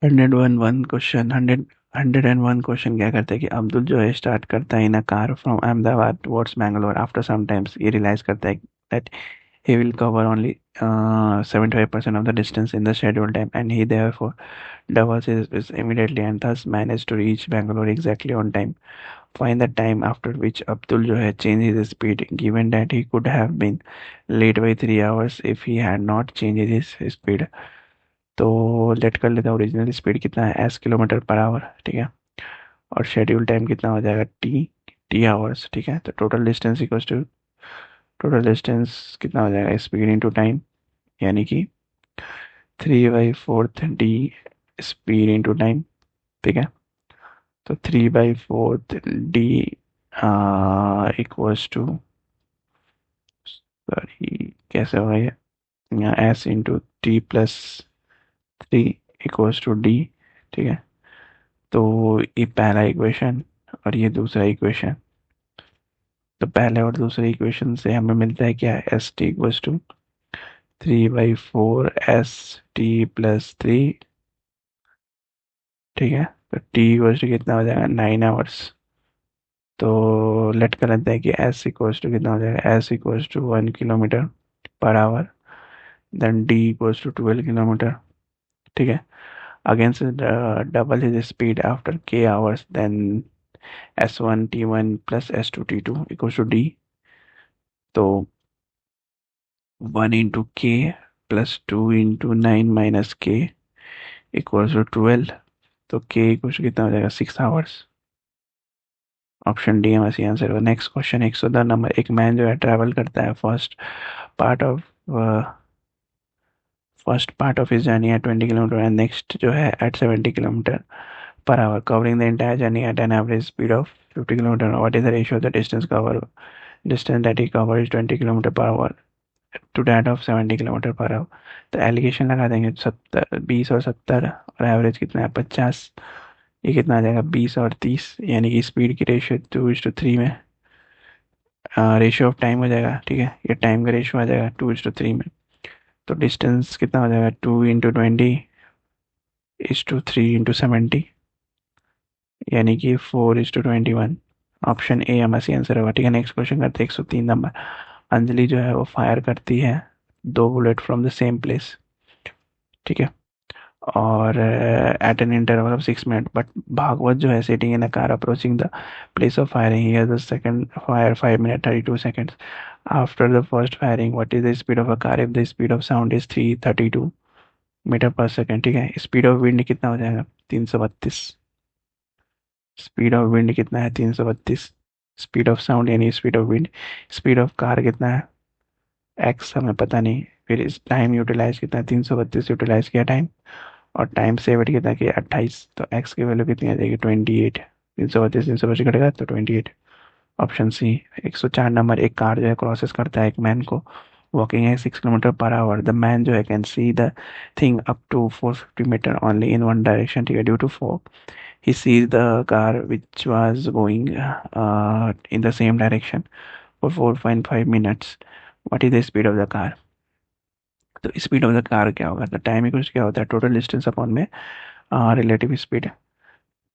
101 question 101 question क्या करता है कि अब्दुल जो है स्टार्ट करता है in a car from Ahmedabad towards Bangalore. After some times ये रियलाइज करता है that he will cover only 75% of the distance in the scheduled time, and he therefore doubles his immediately and thus managed to reach Bangalore exactly on time. Find the time after which Abdul जो है changes his speed, given that he could have been late by 3 hours if he had not changed his speed. तो late कर लेते हैं original speed कितना है S kilometre per our, ठीक है। और शेड्यूल टाइम कितना हो जाएगा टी टी आवर्स, ठीक है। तो टोटल डिस्टेंस कितना हो जाएगा स्पीड इंटू टाइम, यानी कि 3/4 डी स्पीड इंटू टाइम, ठीक है। तो 3/4 डी इक्वल्स टू, सॉरी कैसे होगा ये, यहाँ S into T plus 3 equals to D, ठीक है। तो ये पहला इक्वेशन और ये दूसरा इक्वेशन। तो पहले और दूसरे इक्वेशन से हमें मिलता है क्या, S T equals to 3/4 ST+3, ठीक है। तो टी इक्वल्स टू कितना हो जाएगा 9 आवर्स। तो लेट कर लेते हैं कि एस इक्वल्स टू कितना हो जाएगा, S equals to 1 kilometre per hour, then D equals to 12 kilometre, ठीक है। Against double his speed after k hours, then S1 T1 plus S2 T2 equals to D. तो 1 into k plus 2 into 9 - k equals to 12। तो k equals to कितना हो जाएगा 6 hours. Option D हमारा सही answer होगा। नेक्स्ट क्वेश्चन 110 नंबर। एक मैन जो है ट्रैवल करता है part of first part of his journey at 20 kilometre and next जो है at 70 kilometre per hour, covering the entire journey at an average speed of 50 kilometer. What is the ratio of the distance that he covered is 20 kilometer per hour to that of 70 kilometre per our. तो allegation लगा देंगे 70, 20 और 70, और average कितना है 50। ये कितना आ जाएगा 20 और 30, यानी कि स्पीड की रेशियो 2:3 में रेशियो ऑफ टाइम हो जाएगा, ठीक है। ये टाइम का रेशियो आ जाएगा 2:3 में। तो डिस्टेंस कितना हो जाएगा 2 × 20 = 3 × 70, यानी कि 4:21। ऑप्शन ए हमारा सही आंसर होगा, ठीक है। नेक्स्ट क्वेश्चन करते हैं 103 नंबर। अंजलि जो है वो फायर करती है 2 bullet from the same place, ठीक है, और at an interval of 6 minute, but Bhagwat जो है sitting in a car approaching the place of firing, he has the second fire 5 minutes 32 seconds after the first firing. What is the speed of a car if the speed of sound is 332 metre per second, ठीक है। Speed of wind कितना हो जाएगा 332। Speed of wind कितना है 332। Speed of sound यानी speed of wind. Speed of car कितना है एक्स हमें पता नहीं। फिर इस टाइम यूटिलाइज कितना है 332 यूटिलाइज किया टाइम, और टाइम सेव कितना किया 28। तो एक्स की वैल्यू कितनी आ जाएगी 28। 332 325 कटेगा तो 28। Option C. 104 नंबर। एक कार जो है क्रॉसेस करता है एक मैन को, वॉकिंग है 6 kilometre per our. The man जो है can see the thing up to 450 metre only in one direction, ठीक है, due to fog. He sees the car which was going in the same direction for 4.5 minutes. What is the speed of the car. तो speed of the car क्या होगा, तो time equals क्या होता है total distance upon में relative speed.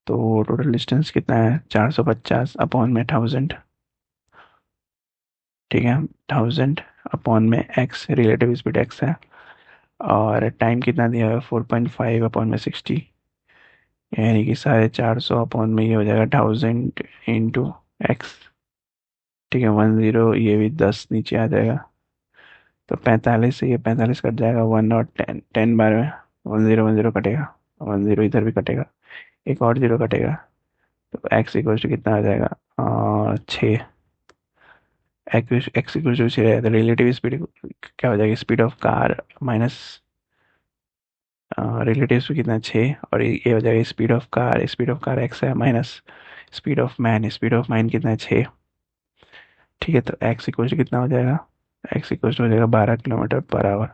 तो total distance कितना है 450 अपॉन में 1000, ठीक है। 1000 अपॉन में एक्स, रिलेटिव स्पीड एक्स है, और टाइम कितना दिया है 4.5 अपॉन में 60, यानी कि 450 अपॉन में ये हो जाएगा 1000 इंटू एक्स, ठीक है। 10 ये भी 10 नीचे आ जाएगा। तो 45 से ये 45 कट जाएगा, 1 और 10 बार में 10 कटेगा, 10 इधर भी कटेगा, एक और जीरो कटेगा। तो एक्स इक्वल टू कितना आ जाएगा 6। एक्स इक्वल टू 6 है तो रिलेटिव स्पीड क्या हो जाएगी speed of car minus relative speed कितना 6, और ये हो जाएगा स्पीड ऑफ कार एक्स है माइनस स्पीड ऑफ मैन कितना है 6, ठीक है। तो एक्स इक्वल टू कितना हो जाएगा, एक्स इक्वल टू हो जाएगा 12 kilometre per our.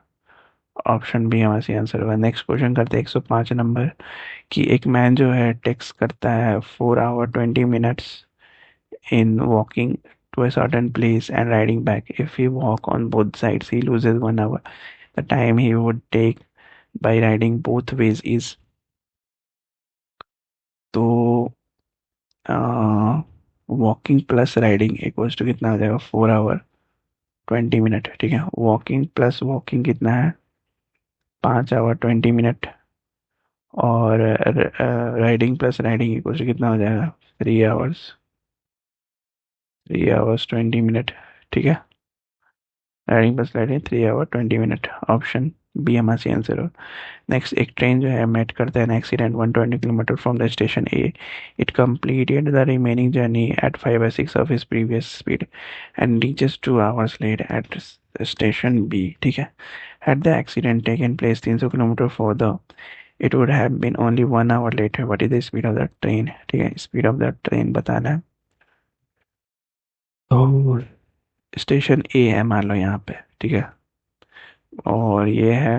Option B हमारा सही आंसर होगा। नेक्स्ट क्वेश्चन करते हैं 105 नंबर। कि एक मैन जो है टेक्स करता है 4 hours 20 minutes in walking to a certain place and riding back. If he walk on both sides, he loses 1 hour. The time he would take by riding both ways is walking plus riding equals to कितना हो जाएगा 4 our 20 minute, ठीक है। Walking plus walking कितना है 5 hour 20 minute, और riding plus riding equals to कितना हो जाएगा 3 आवर्स 20 मिनट, ठीक है। Riding plus riding 3 hour 20 minute, option B हमारा सी आंसर हो। नेक्स्ट, एक ट्रेन जो है मेट करता है an accident 120 kilometre from the station A. It completed the remaining journey at 5/6 of his previous speed and reaches 2 hours late at station B, ठीक है। Had the accident taken place 300 kilometre further, it would have been only 1 hour later. What is the speed of the train? ठीक है, speed of the train बताना है। तो station ए है मान लो यहाँ पे, ठीक है, और ये है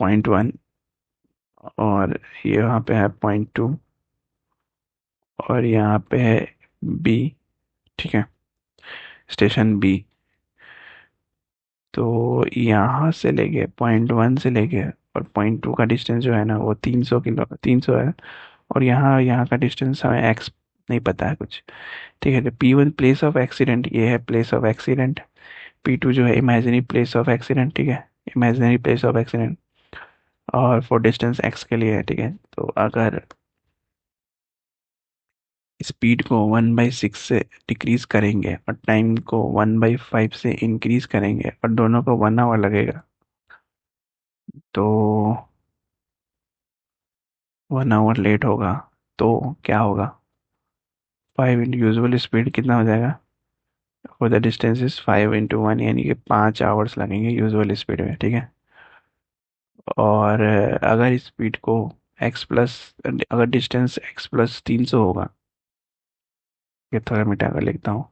.1, और ये यहाँ पे है .2, और यहाँ पे है बी, ठीक है, स्टेशन बी। तो यहाँ से लेके .1 से लेके और .2 का डिस्टेंस जो है ना वो 300 है, और यहाँ यहाँ का डिस्टेंस हमें एक्स नहीं पता है कुछ, ठीक है। तो P1 प्लेस ऑफ एक्सीडेंट, ये है प्लेस ऑफ एक्सीडेंट। P2 जो है इमेजिनरी प्लेस ऑफ एक्सीडेंट, ठीक है, इमेजिनरी प्लेस ऑफ एक्सीडेंट, और फॉर डिस्टेंस एक्स के लिए है, ठीक है। तो अगर स्पीड को 1/6 से डिक्रीज करेंगे और टाइम को 1/5 से इंक्रीज करेंगे और दोनों को 1 आवर लगेगा, तो 1 आवर लेट होगा, तो क्या होगा 5 इंटू यूजल स्पीड कितना हो जाएगा, फॉर द डिस्टेंस इज 5 × 1, यानी कि 5 आवर्स लगेंगे यूजुअल स्पीड में, ठीक है। और अगर स्पीड को एक्स प्लस अगर डिस्टेंस x+300 होगा, ये थोड़ा मिटा कर लिखता हूँ।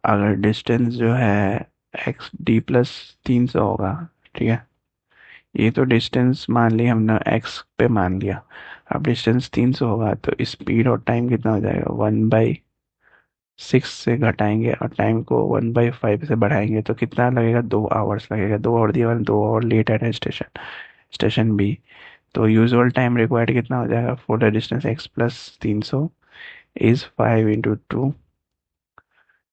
अगर डिस्टेंस जो है x d+300 होगा, ठीक है, ये तो डिस्टेंस मान लिया हमने x पे मान लिया। अब डिस्टेंस 300 होगा तो स्पीड और टाइम कितना हो जाएगा 1/6 से घटाएंगे और टाइम को 1/5 से बढ़ाएंगे तो कितना लगेगा 2 आवर्स लगेगा। 2 आवर दिया वाला 2 आवर लेट है स्टेशन स्टेशन बी। तो यूजुअल टाइम रिक्वायर्ड कितना हो जाएगा for the distance x+300 is 5 × 2,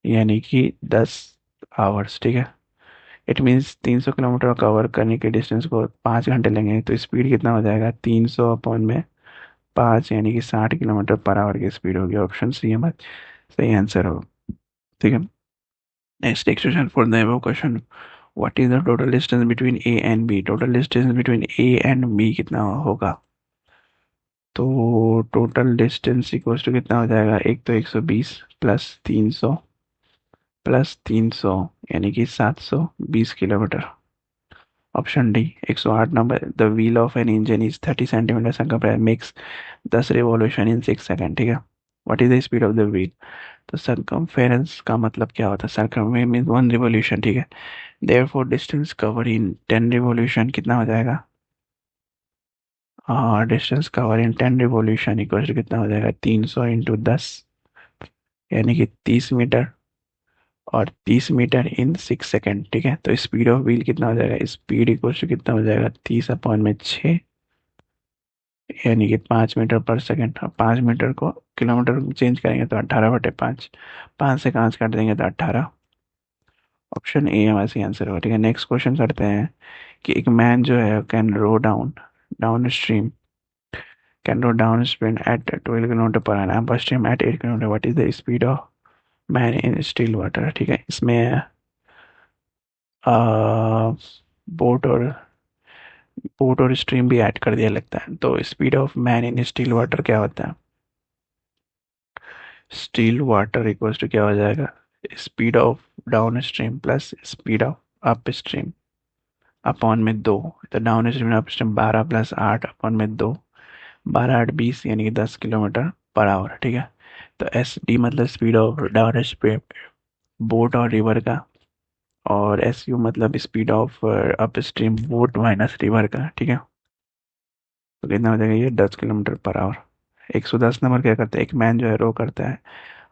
यानी कि 10 आवर्स, ठीक है। इट मीन्स 300 किलोमीटर कवर करने के डिस्टेंस को 5 घंटे लेंगे, तो स्पीड कितना हो जाएगा 300 अपॉन में 5, यानी कि 60 किलोमीटर पर आवर की स्पीड होगी। ऑप्शन सी हमारा सही आंसर होगा, ठीक है। Next question for the above question, what is the total distance between A and B. Total distance between A and B कितना होगा, तो टोटल डिस्टेंस इक्वल्स टू कितना हो जाएगा, एक तो 120 प्लस 300 यानी कि 720 kilometre. Option D 108 number, the wheel of an engine is 30 centimetre circumference makes 10 revolution in 6 second, ठीक है। What is the speed of the wheel. तो सर्कमफेरेंस का मतलब क्या होता है, सर्कमफेरेंस मींस 1 रिवॉल्यूशन, ठीक है। Therefore distance cover in 10 revolution कितना हो जाएगा, distance cover in 10 revolution equal to कितना हो जाएगा 300 × 10, यानी कि 30 मीटर, और 30 मीटर इन 6 सेकेंड, ठीक है। तो स्पीड ऑफ व्हील कितना हो जाएगा, स्पीड इक्वल टू कितना हो जाएगा 30/6, यानी कि 5 मीटर पर सेकेंड। और 5 मीटर को किलोमीटर में चेंज करेंगे तो 18/5, 5 से 5 काट देंगे तो 18। ऑप्शन ए हमारा सही आंसर होगा, ठीक है। नेक्स्ट क्वेश्चन करते हैं कि एक मैन जो है can row down down stream can row down stream at 12 kilometre per hour, upper stream at 8 kilometre. What is the speed of man in still water, ठीक है। इसमें बोट और स्ट्रीम भी ऐड कर दिया लगता है। तो speed of man in still water क्या होता है, स्टिल वाटर इक्वल्स टू क्या हो जाएगा, speed of down stream plus speed of up stream upon में 2। तो down stream up stream 12 + 8 upon में 2, 12 8 20, यानी कि 10 किलोमीटर पर आवर, ठीक है। तो एस डी मतलब speed of down stream boat और रिवर का, और एस यू मतलब speed of up stream boat minus river का, ठीक है। तो कितना हो जाएगा ये 10 किलोमीटर पर आवर। 110 नंबर क्या करता है, एक मैन जो है रो करता है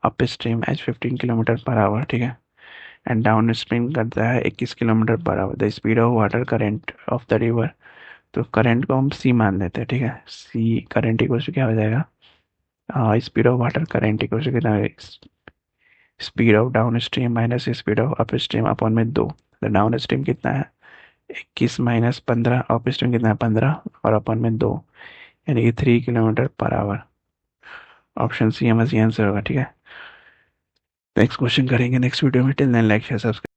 up stream H 15 kilometre per our, ठीक है, एंड डाउन स्ट्रीम करता है 21 kilometre per our. The speed of water current of the river, तो करंट को हम सी मान लेते हैं, ठीक है। सी करंट इक्वल टू क्या हो जाएगा speed of water current equal to कितना है, speed of down stream minus speed of up stream upon में 2। डाउन स्ट्रीम कितना है 21 माइनस 15, अप स्ट्रीम कितना है 15 और अपॉन में 2, यानी कि 3 kilometre per our. Option C हमारा आंसर होगा। ठीक है, नेक्स्ट क्वेश्चन करेंगे नेक्स्ट वीडियो में। Till then like share subscribe.